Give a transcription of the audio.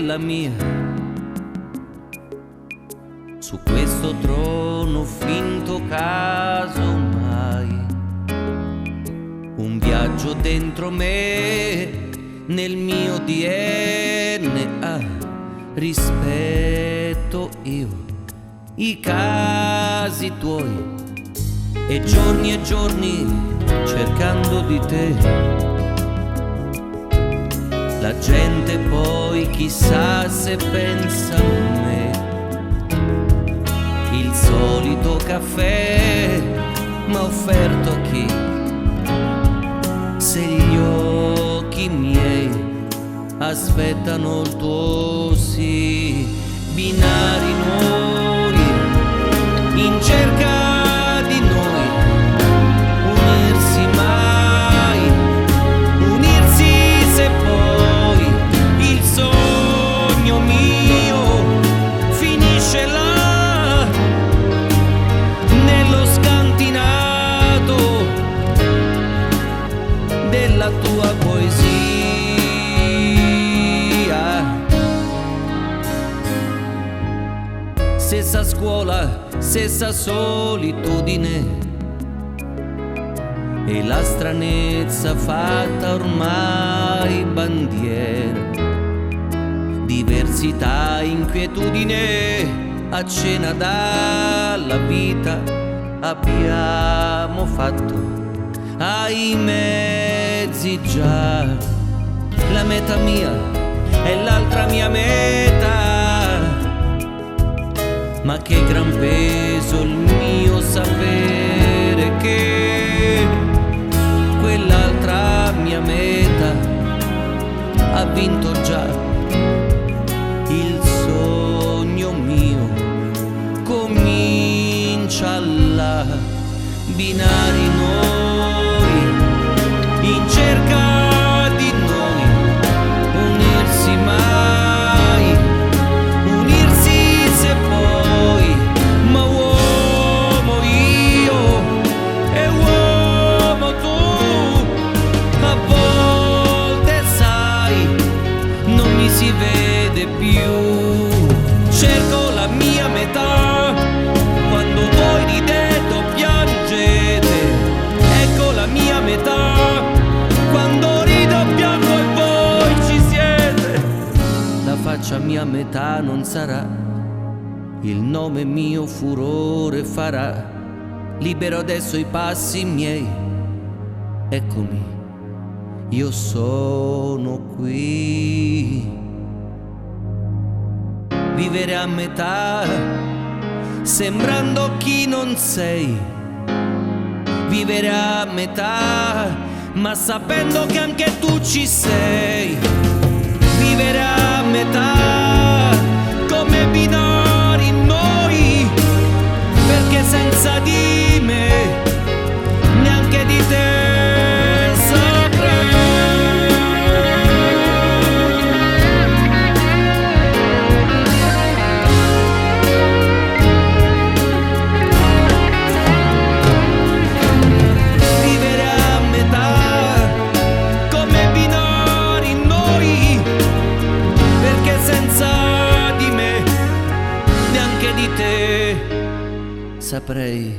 della mia. Su questo trono finto casomai, un viaggio dentro me, nel mio DNA, rispetto io i casi tuoi e giorni cercando di te. La gente poi chissà se pensa a me, il solito caffè m'ha offerto a chi, se gli occhi miei aspettano il tuo sì. Binari noi in cerca di noi, unirsi mai, unirsi se poi il sogno mio finisce là, nello scantinato della tua poesia. Stessa scuola, stessa solitudine, e la stranezza fatta ormai bandiera. Diversità, inquietudine, a cena dalla vita abbiamo fatto ai mezzi già. La meta mia è l'altra mia meta, ma che gran peso il mio sapere che quell'altra mia meta ha vinto già. Il sogno mio comincia là. Binari noi in cerca di noi, unirsi mai, unirsi se poi, ma uomo io e uomo tu, a volte sai non mi si vede più. Cerco la mia metà quando voi ridete o piangete, ecco la mia metà quando rido o piango e voi ci siete. La faccia mia metà non sarà, il nome mio furore farà, libero adesso i passi miei, eccomi, io sono qui. Vivere a metà, sembrando chi non sei, vivere a metà, ma sapendo che anche tu ci sei. Vivere a metà, come binari noi, perché senza di me, neanche di te saprei. Saprei.